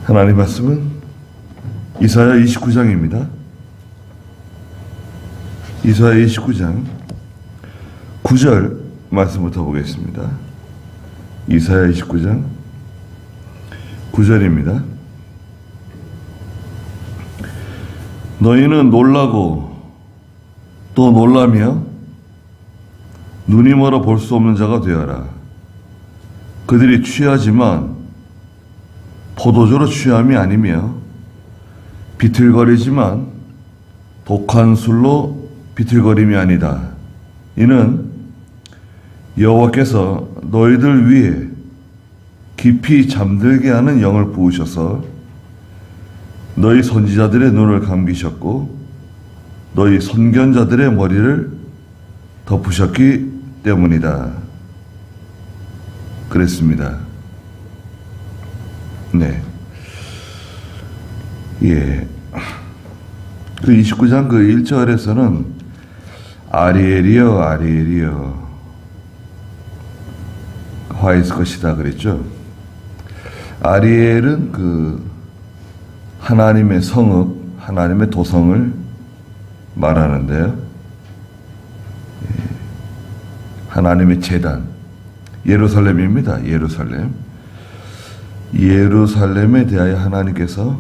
하나님 말씀은 이사야 29장입니다. 이사야 29장 9절 말씀부터 보겠습니다. 이사야 29장 9절입니다. 너희는 놀라고 또 놀라며 눈이 멀어 볼 수 없는 자가 되어라. 그들이 취하지만 포도주로 취함이 아니며 비틀거리지만 독한 술로 비틀거림이 아니다. 이는 여호와께서 너희들 위에 깊이 잠들게 하는 영을 부으셔서 너희 선지자들의 눈을 감기셨고 너희 선견자들의 머리를 덮으셨기 때문이다. 그랬습니다. 네. 예. 그 29장 그 1절에서는 아리엘이여 아리엘이여 화 있을 것이다 그랬죠. 아리엘은 그 하나님의 성읍, 하나님의 도성을 말하는데요. 하나님의 제단, 예루살렘입니다. 예루살렘. 예루살렘에 대하여 하나님께서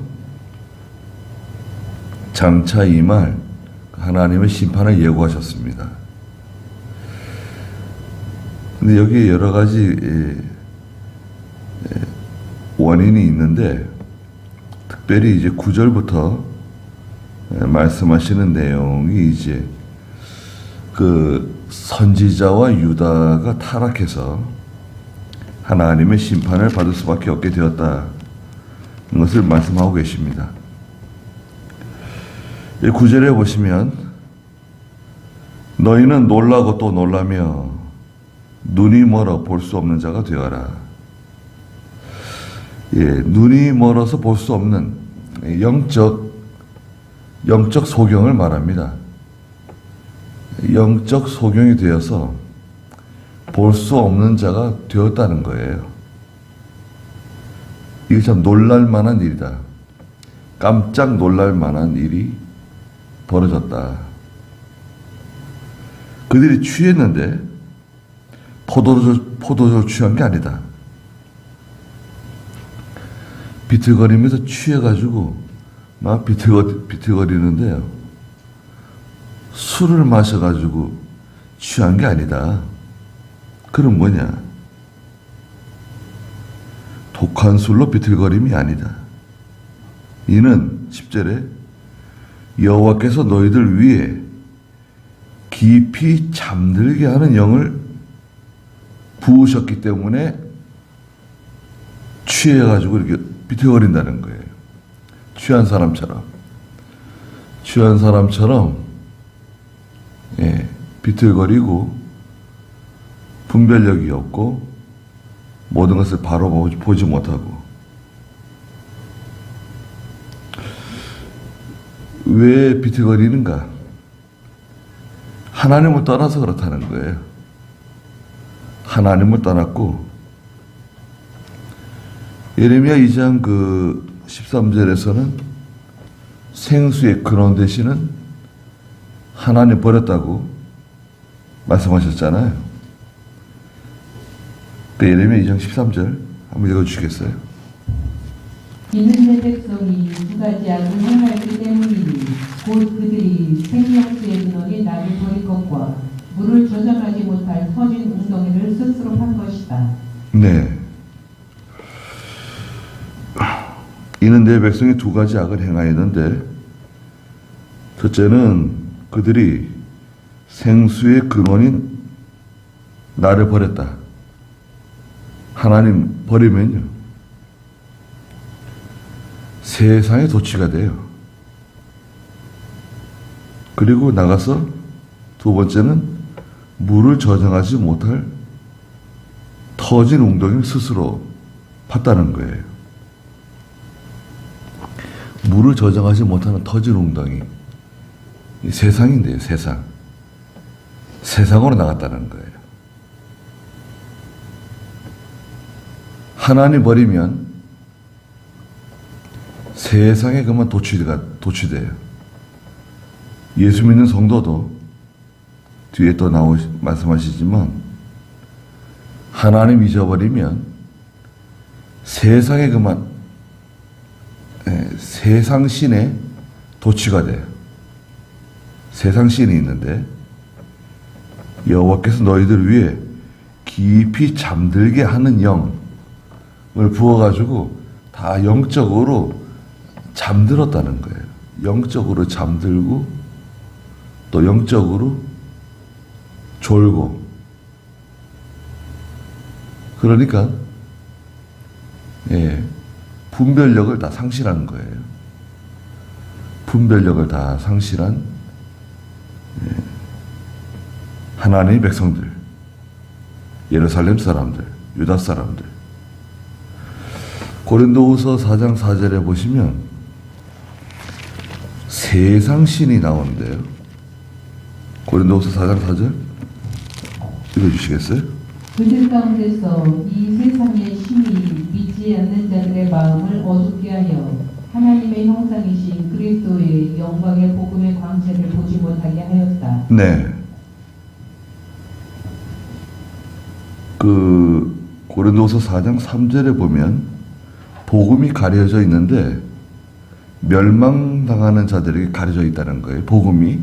장차 임할 하나님의 심판을 예고하셨습니다. 근데 여기에 여러 가지 원인이 있는데 특별히 이제 9절부터 말씀하시는 내용이 이제 그 선지자와 유다가 타락해서 하나님의 심판을 받을 수밖에 없게 되었다는 것을 말씀하고 계십니다. 9절에 보시면 너희는 놀라고 또 놀라며 눈이 멀어 볼 수 없는 자가 되어라. 예, 눈이 멀어서 볼 수 없는 영적 소경을 말합니다. 영적 소경이 되어서 볼 수 없는 자가 되었다는 거예요. 이게 참 놀랄 만한 일이다. 깜짝 놀랄 만한 일이 벌어졌다. 그들이 취했는데 포도주 취한 게 아니다. 비틀거리면서 취해가지고 막 비틀거리는데요. 술을 마셔가지고 취한 게 아니다. 그럼 뭐냐? 독한 술로 비틀거림이 아니다. 이는 10절에 여호와께서 너희들 위에 깊이 잠들게 하는 영을 부으셨기 때문에 취해가지고 이렇게 비틀거린다는 거예요. 취한 사람처럼 예, 비틀거리고 분별력이 없고 모든 것을 바로 보지 못하고 왜 비틀거리는가? 하나님을 떠나서 그렇다는 거예요. 하나님을 떠났고 예레미야 2장 그 13절에서는 생수의 근원 되시는 하나님 버렸다고 말씀하셨잖아요. 그 예레미야 2장 13절 한번 읽어주시겠어요? 이는 내 백성이 두 가지 악을 행하였기 때문이니 곧 그들이 생명수의 근원이 나를 버릴 것과 물을 저장하지 못할 터진 웅덩이를 스스로 한 것이다. 네. 이는 내 백성이 두 가지 악을 행하였는데 첫째는 그들이 생수의 근원인 나를 버렸다. 하나님 버리면요 세상의 도취가 돼요. 그리고 나가서 두 번째는 물을 저장하지 못할 터진 웅덩이를 스스로 팠다는 거예요. 물을 저장하지 못하는 터진 웅덩이. 세상인데요, 세상. 세상으로 나갔다는 거예요. 하나님 버리면 세상에 그만 도취돼요. 예수 믿는 성도도 뒤에 또 말씀하시지만 하나님 잊어버리면 세상에 그만 세상 신에 도취가 돼요. 세상 신이 있는데 여호와께서 너희들 위해 깊이 잠들게 하는 영을 부어가지고 다 영적으로 잠들었다는 거예요. 영적으로 잠들고 또 영적으로 졸고. 그러니까 분별력을 다 상실한 거예요. 분별력을 다 상실한 하나님의 백성들, 예루살렘 사람들, 유다 사람들. 고린도후서 4장 4절에 보시면 세상 신이 나오는데요. 고린도후서 4장 4절 읽어주시겠어요? 그들 가운데서 이 세상의 신이 믿지 않는 자들의 마음을 어둡게 하여 하나님의 형상이신 그리스도의 영광의 복음의 광채를 보지 못하게 하였다. 네. 고린도서 4장 3절에 보면 복음이 가려져 있는데 멸망당하는 자들에게 가려져 있다는 거예요. 복음이.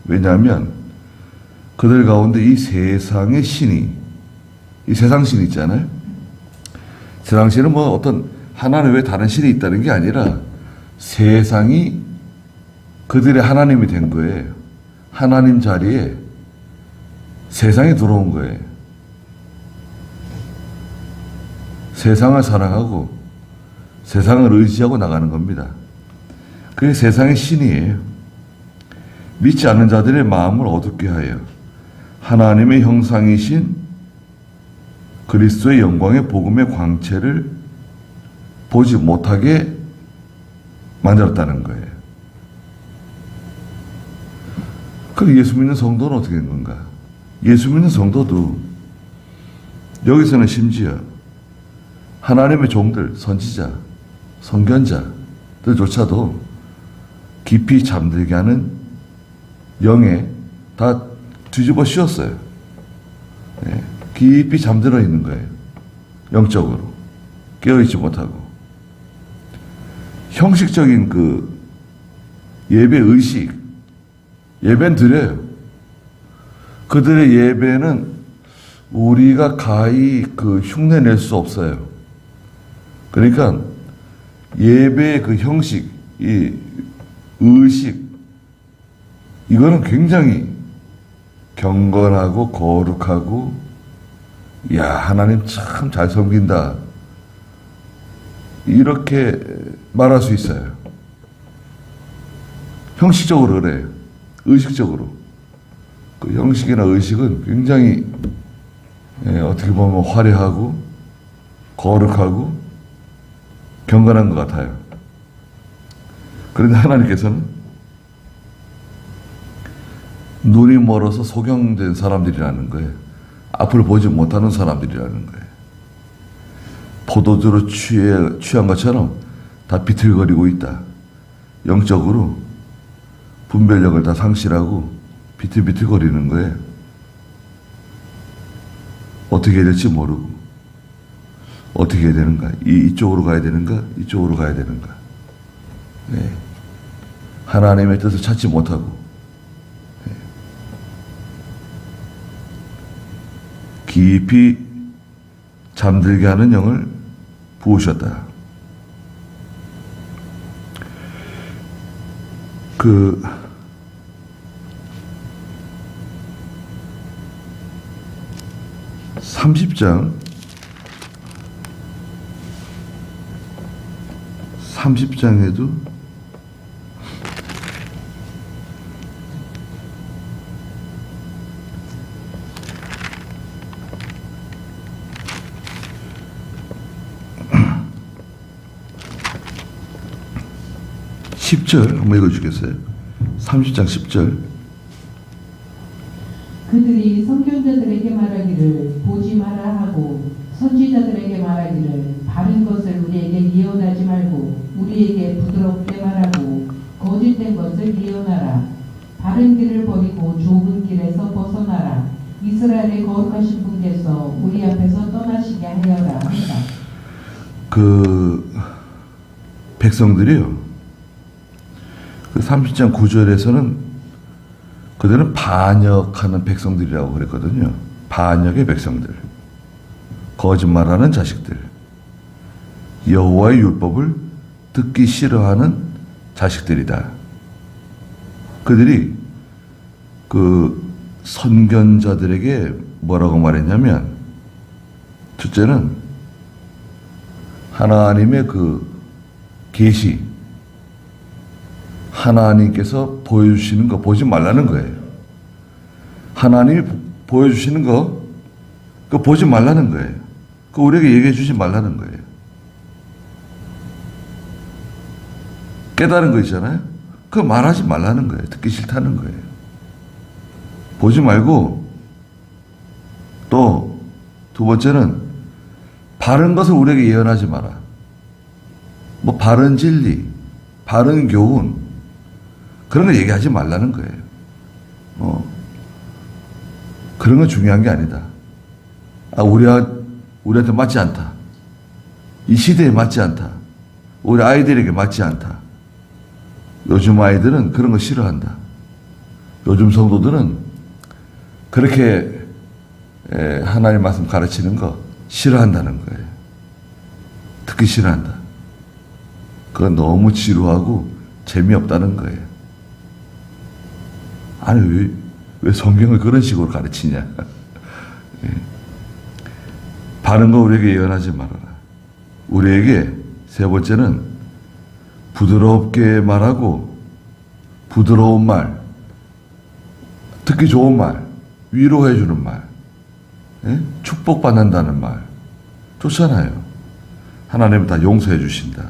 왜냐하면 그들 가운데 이 세상의 신이, 이 세상 신이 있잖아요. 세상 신은 뭐 어떤 하나님 외에 다른 신이 있다는 게 아니라 세상이 그들의 하나님이 된 거예요. 하나님 자리에 세상이 들어온 거예요. 세상을 사랑하고 세상을 의지하고 나가는 겁니다. 그게 세상의 신이에요. 믿지 않는 자들의 마음을 어둡게 하여 하나님의 형상이신 그리스도의 영광의 복음의 광채를 보지 못하게 만들었다는 거예요. 그럼 예수 믿는 성도는 어떻게 된 건가? 예수 믿는 성도도 여기서는 심지어 하나님의 종들, 선지자, 선견자들조차도 깊이 잠들게 하는 영에 다 뒤집어 씌웠어요. 깊이 잠들어 있는 거예요. 영적으로. 깨어있지 못하고. 형식적인 예배 의식, 예배는 드려요. 그들의 예배는 우리가 가히 흉내낼 수 없어요. 그러니까 예배의 형식, 이 의식, 이거는 굉장히 경건하고 거룩하고, 야, 하나님 참 잘 섬긴다, 이렇게 말할 수 있어요. 형식적으로 그래요. 의식적으로. 그 형식이나 의식은 굉장히 어떻게 보면 화려하고 거룩하고 경건한 것 같아요. 그런데 하나님께서는 눈이 멀어서 소경된 사람들이라는 거예요. 앞을 보지 못하는 사람들이라는 거예요. 포도주로 취한 것처럼 다 비틀거리고 있다. 영적으로 분별력을 다 상실하고 비틀비틀거리는 거예요. 어떻게 해야 될지 모르고, 어떻게 해야 되는가? 이쪽으로 가야 되는가? 이쪽으로 가야 되는가? 네. 하나님의 뜻을 찾지 못하고, 네. 깊이 잠들게 하는 영을 부으셨다. 30장에도 (10절) 한번 읽어주겠어요? 30장 10절. 그들이 선견자들에게 말하기를 보지 마라 하고 선지자들에게 말하기를 바른 것을 우리에게 예언하지 말고 우리에게 그들을 예언하라. 바른 길을 버리고 좁은 길에서 벗어나라. 이스라엘의 거룩하신 분께서 우리 앞에서 떠나시게 하여라 한다. 그 백성들이요. 그 30장 9절에서는 그들은 반역하는 백성들이라고 그랬거든요. 반역의 백성들. 거짓말하는 자식들. 여호와의 율법을 듣기 싫어하는 자식들이다. 그들이 그 선견자들에게 뭐라고 말했냐면, 첫째는 하나님의 그 계시, 하나님께서 보여주시는 거 보지 말라는 거예요. 하나님이 보여주시는 거, 그거 보지 말라는 거예요. 그거 우리에게 얘기해 주지 말라는 거예요. 깨달은 거 있잖아요. 그거 말하지 말라는 거예요. 듣기 싫다는 거예요. 보지 말고, 또 두 번째는 바른 것을 우리에게 예언하지 마라. 뭐 바른 진리, 바른 교훈, 그런 거 얘기하지 말라는 거예요. 그런 건 중요한 게 아니다. 우리한테 맞지 않다. 이 시대에 맞지 않다. 우리 아이들에게 맞지 않다. 요즘 아이들은 그런 거 싫어한다. 요즘 성도들은 그렇게 하나님 말씀 가르치는 거 싫어한다는 거예요. 듣기 싫어한다. 그건 너무 지루하고 재미없다는 거예요. 아니, 왜 성경을 그런 식으로 가르치냐. 바른 거 우리에게 예언하지 말아라. 우리에게 세 번째는 부드럽게 말하고, 부드러운 말, 듣기 좋은 말, 위로해 주는 말, 축복받는다는 말 좋잖아요. 하나님은 다 용서해 주신다.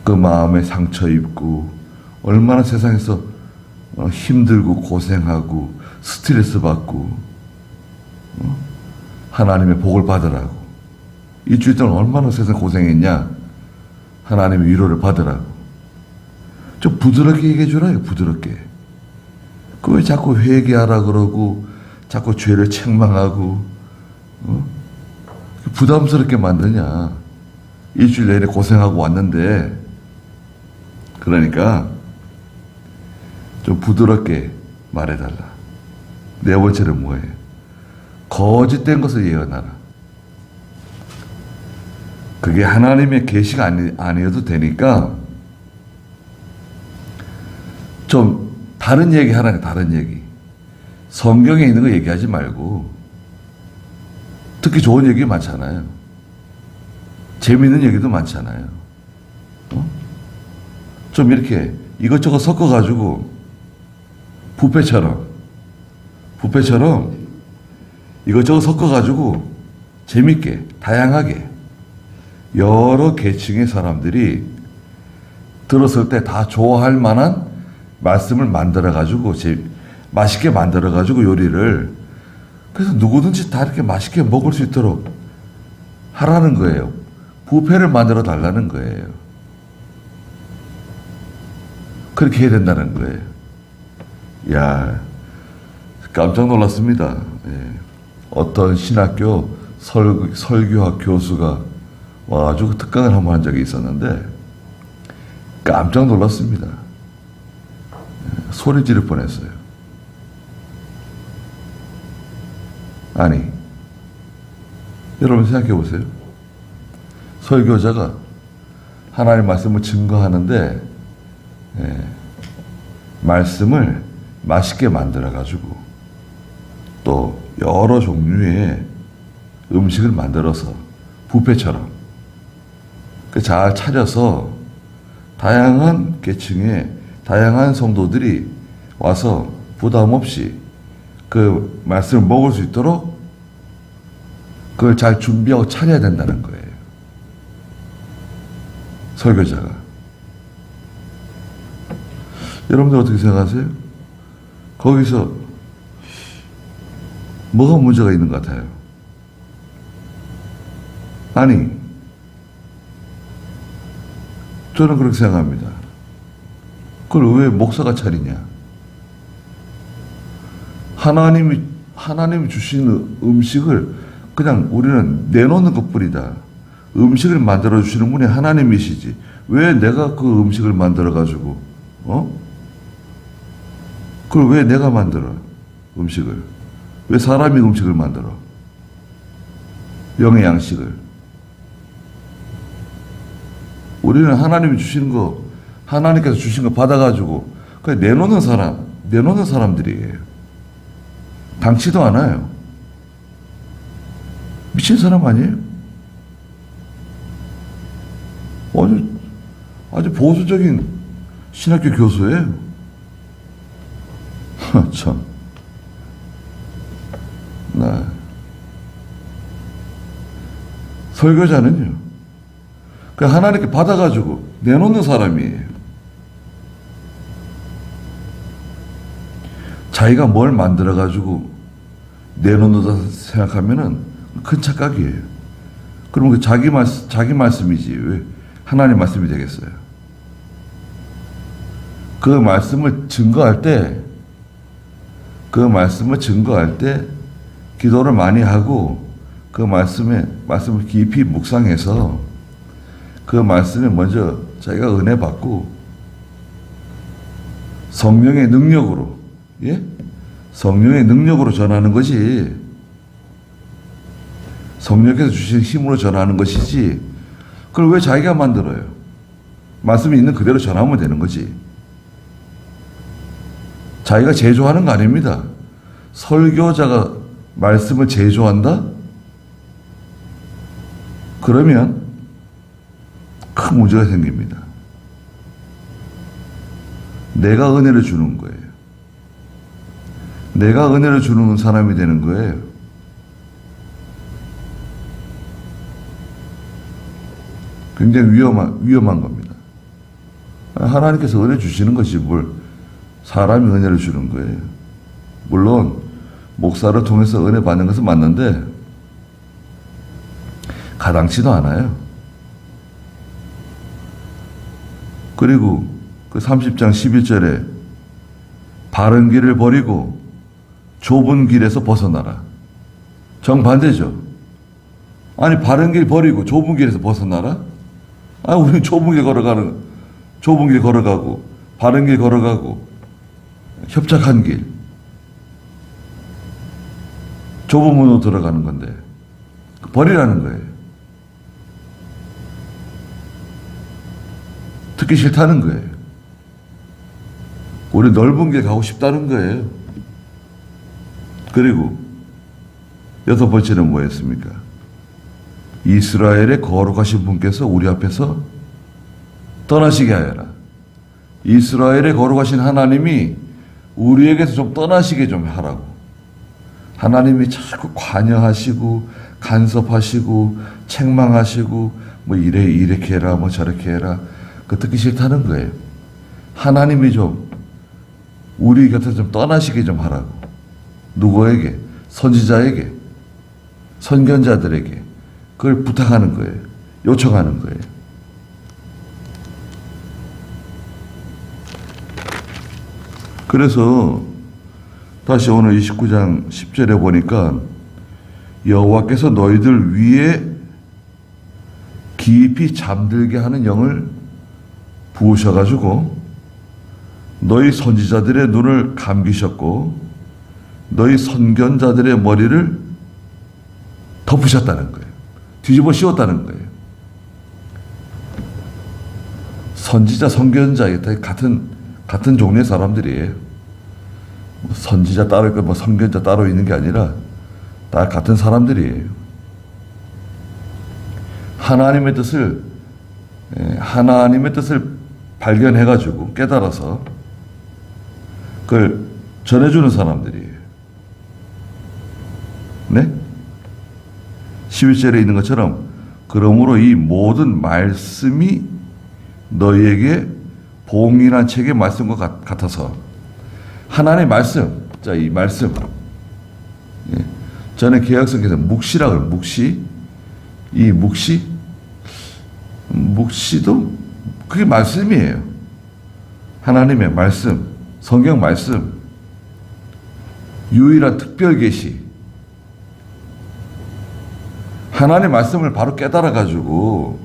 그 마음에 상처 입고 얼마나 세상에서 힘들고 고생하고 스트레스 받고 하나님의 복을 받으라고. 일주일 동안 얼마나 세상 고생했냐. 하나님의 위로를 받으라고. 좀 부드럽게 얘기해 주라요. 부드럽게. 그 왜 자꾸 회개하라 그러고 자꾸 죄를 책망하고 부담스럽게 만드냐. 일주일 내내 고생하고 왔는데. 그러니까 좀 부드럽게 말해달라. 네 번째는 뭐예요? 거짓된 것을 예언하라. 그게 하나님의 계시가 아니어도 되니까 좀 다른 얘기 하라는 거야. 다른 얘기. 성경에 있는 거 얘기하지 말고 듣기 좋은 얘기 많잖아요. 재미있는 얘기도 많잖아요. 좀 이렇게 이것저것 섞어가지고 뷔페처럼 이것저것 섞어가지고 재밌게 다양하게 여러 계층의 사람들이 들었을 때 다 좋아할 만한 말씀을 만들어가지고 맛있게 만들어가지고 요리를 그래서 누구든지 다 이렇게 맛있게 먹을 수 있도록 하라는 거예요. 뷔페를 만들어 달라는 거예요. 그렇게 해야 된다는 거예요. 야, 깜짝 놀랐습니다. 예. 어떤 신학교 설교학 교수가 와가지고 특강을 한번 한 적이 있었는데 깜짝 놀랐습니다. 소리 지를 뻔했어요. 아니, 여러분 생각해 보세요. 설교자가 하나님의 말씀을 증거하는데 말씀을 맛있게 만들어가지고 또 여러 종류의 음식을 만들어서 뷔페처럼 잘 차려서 다양한 계층의 다양한 성도들이 와서 부담 없이 그 말씀을 먹을 수 있도록 그걸 잘 준비하고 차려야 된다는 거예요. 설교자가. 여러분들 어떻게 생각하세요? 거기서 뭐가 문제가 있는 것 같아요? 아니, 저는 그렇게 생각합니다. 그걸 왜 목사가 차리냐? 하나님이 주시는 음식을 그냥 우리는 내놓는 것뿐이다. 음식을 만들어 주시는 분이 하나님이시지. 왜 내가 그 음식을 만들어 가지고 그걸 왜 내가 만들어? 음식을 왜 사람이 음식을 만들어? 영의 양식을. 우리는 하나님이 주시는 거, 하나님께서 주신 거 받아가지고 그냥 내놓는 사람들이에요. 당치도 않아요. 미친 사람 아니에요? 아주 보수적인 신학교 교수예요. 참. 네. 설교자는요, 그 하나님께 받아가지고 내놓는 사람이에요. 자기가 뭘 만들어가지고 내놓는다 생각하면은 큰 착각이에요. 그러면 그 자기 말씀이지 왜 하나님 말씀이 되겠어요? 그 말씀을 증거할 때 기도를 많이 하고 그 말씀을 깊이 묵상해서 그 말씀에 먼저 자기가 은혜 받고 성령의 능력으로 전하는 것이, 성령께서 주신 힘으로 전하는 것이지, 그걸 왜 자기가 만들어요? 말씀이 있는 그대로 전하면 되는 거지. 자기가 제조하는 거 아닙니다. 설교자가 말씀을 제조한다? 그러면 큰 문제가 생깁니다. 내가 은혜를 주는 거예요. 내가 은혜를 주는 사람이 되는 거예요. 굉장히 위험한 겁니다. 하나님께서 은혜 주시는 것이 뭘 사람이 은혜를 주는 거예요. 물론 목사를 통해서 은혜 받는 것은 맞는데 가당치도 않아요. 그리고 그 30장 11절에 바른 길을 버리고 좁은 길에서 벗어나라. 정반대죠. 아니, 바른 길 버리고 좁은 길에서 벗어나라? 아니, 우리는 좁은 길 걸어가고 바른 길 걸어가고 협착한 길, 좁은 문으로 들어가는 건데 버리라는 거예요. 듣기 싫다는 거예요. 우리 넓은 길 가고 싶다는 거예요. 그리고 6번째는 뭐였습니까? 이스라엘의 거룩하신 분께서 우리 앞에서 떠나시게 하여라. 이스라엘의 거룩하신 하나님이 우리에게서 좀 떠나시게 좀 하라고. 하나님이 자꾸 관여하시고 간섭하시고 책망하시고 뭐 이렇게 해라 뭐 저렇게 해라, 그 듣기 싫다는 거예요. 하나님이 좀 우리 곁에서 좀 떠나시게 좀 하라고. 누구에게? 선지자에게, 선견자들에게 그걸 부탁하는 거예요. 요청하는 거예요. 그래서 다시 오늘 29장 10절에 보니까 여호와께서 너희들 위에 깊이 잠들게 하는 영을 부으셔가지고 너희 선지자들의 눈을 감기셨고 너희 선견자들의 머리를 덮으셨다는 거예요. 뒤집어 씌웠다는 거예요. 선지자, 선견자 같은 종류의 사람들이에요. 선지자 따로 있고 뭐 선견자 따로 있는 게 아니라 다 같은 사람들이에요. 하나님의 뜻을 발견해가지고 깨달아서 그걸 전해주는 사람들이에요. 네? 11절에 있는 것처럼 그러므로 이 모든 말씀이 너희에게 봉인한 책의 말씀과 같아서, 하나님의 말씀, 자, 이 말씀, 전에 개혁성에서 묵시라고 해요. 이 묵시도 그게 말씀이에요. 하나님의 말씀, 성경 말씀, 유일한 특별 계시, 하나님의 말씀을 바로 깨달아가지고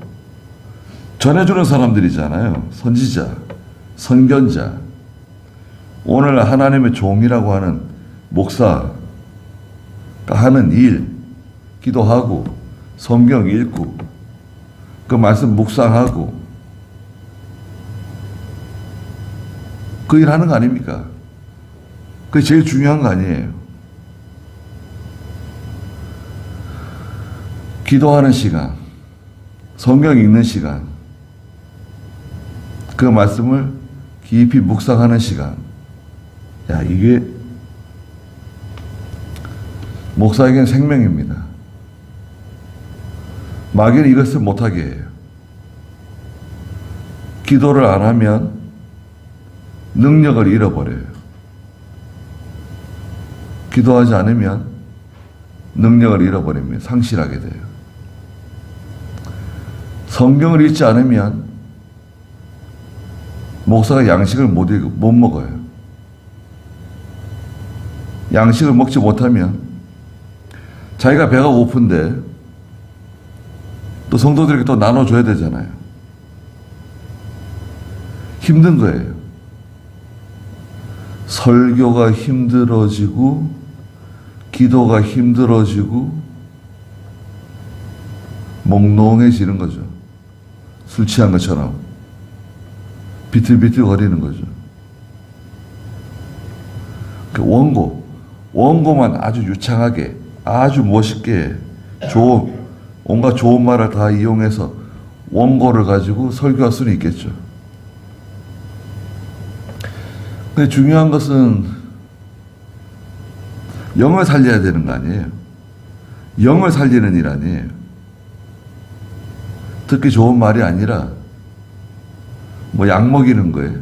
전해주는 사람들이잖아요. 선지자, 선견자. 오늘 하나님의 종이라고 하는 목사가 하는 일, 기도하고 성경 읽고 그 말씀 묵상하고 그 일 하는 거 아닙니까? 그게 제일 중요한 거 아니에요. 기도하는 시간, 성경 읽는 시간, 그 말씀을 깊이 묵상하는 시간. 야, 이게 목사에게는 생명입니다. 마귀는 이것을 못하게 해요. 기도를 안 하면 능력을 잃어버려요. 기도하지 않으면 능력을 잃어버립니다. 상실하게 돼요. 성경을 읽지 않으면 목사가 양식을 못 먹어요. 양식을 먹지 못하면 자기가 배가 고픈데 또 성도들에게 또 나눠줘야 되잖아요. 힘든 거예요. 설교가 힘들어지고 기도가 힘들어지고 몽롱해지는 거죠. 술 취한 것처럼 비틀비틀 거리는 거죠. 그 원고만 아주 유창하게, 아주 멋있게 온갖 좋은 말을 다 이용해서 원고를 가지고 설교할 수는 있겠죠. 근데 중요한 것은 영을 살려야 되는 거 아니에요. 영을 살리는 일 아니에요. 듣기 좋은 말이 아니라 뭐 약 먹이는 거예요.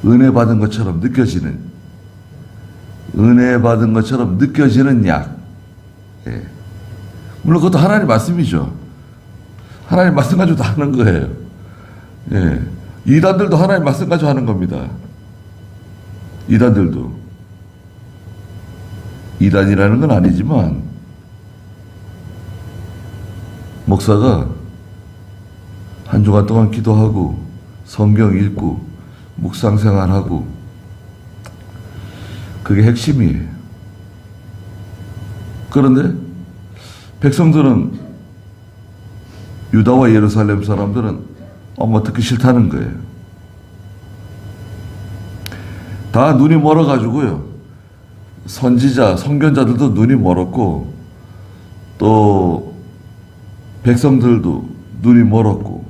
은혜 받은 것처럼 느껴지는 약. 예. 물론 그것도 하나님 말씀이죠. 하나님 말씀 가지고 다 하는 거예요. 예. 이단들도 하나님 말씀 가지고 하는 겁니다. 이단들도. 이단이라는 건 아니지만 목사가 한 주간 동안 기도하고 성경 읽고 묵상 생활하고 그게 핵심이에요. 그런데 백성들은 유다와 예루살렘 사람들은 뭐 듣기 싫다는 거예요. 다 눈이 멀어가지고요. 선지자, 선견자들도 눈이 멀었고 또 백성들도 눈이 멀었고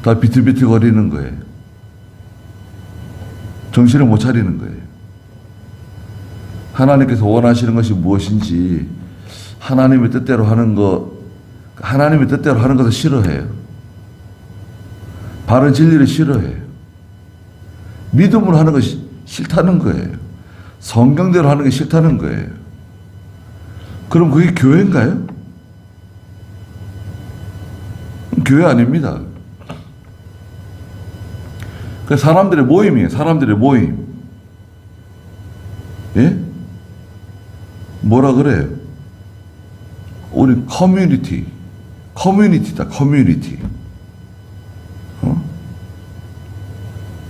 다 비틀비틀 거리는 거예요. 정신을 못 차리는 거예요. 하나님께서 원하시는 것이 무엇인지 하나님의 뜻대로 하는 것을 싫어해요. 바른 진리를 싫어해요. 믿음으로 하는 것이 싫다는 거예요. 성경대로 하는 게 싫다는 거예요. 그럼 그게 교회인가요? 교회 아닙니다. 그 사람들의 모임이에요. 사람들의 모임. 예? 뭐라 그래요? 우리 커뮤니티다. 커뮤니티.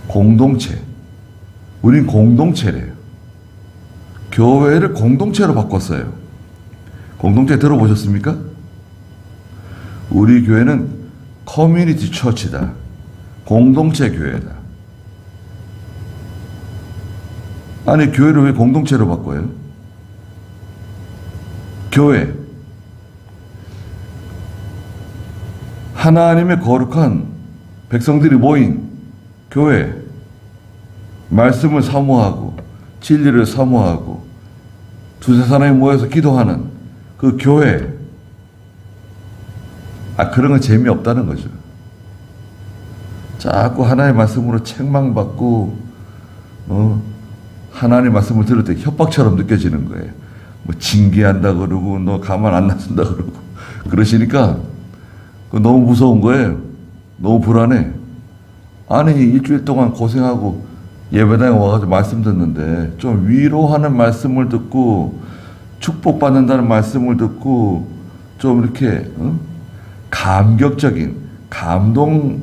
공동체. 우린 공동체래요. 교회를 공동체로 바꿨어요. 공동체 들어보셨습니까? 우리 교회는 커뮤니티 처치다. 공동체 교회다. 아니, 교회를 왜 공동체로 바꿔요? 교회. 하나님의 거룩한 백성들이 모인 교회. 말씀을 사모하고 진리를 사모하고 두세 사람이 모여서 기도하는 그 교회. 그런 건 재미없다는 거죠. 자꾸 하나님의 말씀으로 책망받고 하나님의 말씀을 들을 때 협박처럼 느껴지는 거예요. 뭐 징계한다 그러고 너 가만 안 놔둔다 그러고 그러시니까 너무 무서운 거예요. 너무 불안해. 아니, 일주일 동안 고생하고 예배당에 와가지고 말씀 듣는데 좀 위로하는 말씀을 듣고 축복받는다는 말씀을 듣고 좀 이렇게 감격적인 감동이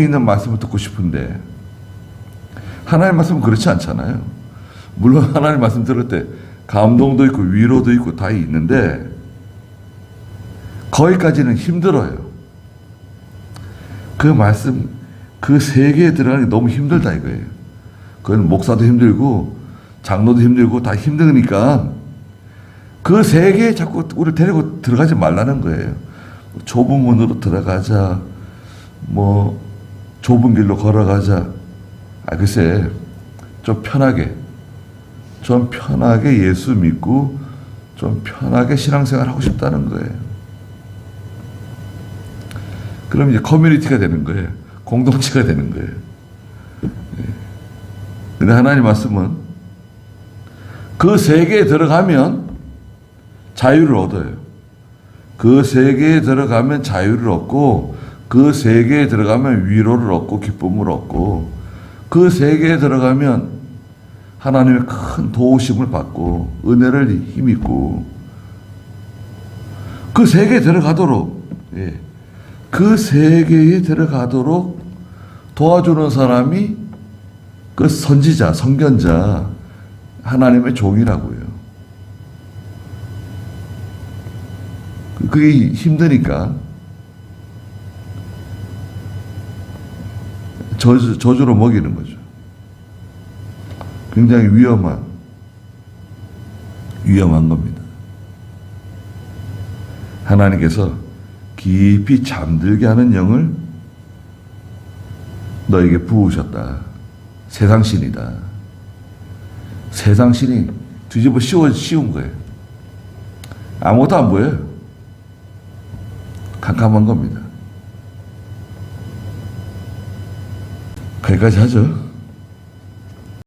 있는 말씀을 듣고 싶은데 하나님 말씀은 그렇지 않잖아요. 물론 하나님 말씀 들을 때 감동도 있고 위로도 있고 다 있는데 거기까지는 힘들어요. 그 말씀, 그 세계에 들어가는 게 너무 힘들다 이거예요. 그건 목사도 힘들고 장로도 힘들고 다 힘드니까 그 세계에 자꾸 우리를 데리고 들어가지 말라는 거예요. 좁은 문으로 들어가자, 뭐 좁은 길로 걸어가자. 글쎄 좀 편하게 예수 믿고 좀 편하게 신앙생활 하고 싶다는 거예요. 그럼 이제 커뮤니티가 되는 거예요. 공동체가 되는 거예요. 근데 하나님 말씀은 그 세계에 들어가면 자유를 얻어요. 그 세계에 들어가면 자유를 얻고 그 세계에 들어가면 위로를 얻고 기쁨을 얻고 그 세계에 들어가면 하나님의 큰 도우심을 받고 은혜를 힘입고 그 세계에 들어가도록 그 세계에 들어가도록 도와주는 사람이 그 선지자, 선견자, 하나님의 종이라고요. 그게 힘드니까 저주로 먹이는 거죠. 굉장히 위험한 겁니다. 하나님께서 깊이 잠들게 하는 영을 너에게 부으셨다. 세상신이다. 세상신이 뒤집어 씌운 거예요. 아무것도 안 보여요. 캄캄한 겁니다. 거기까지 하죠.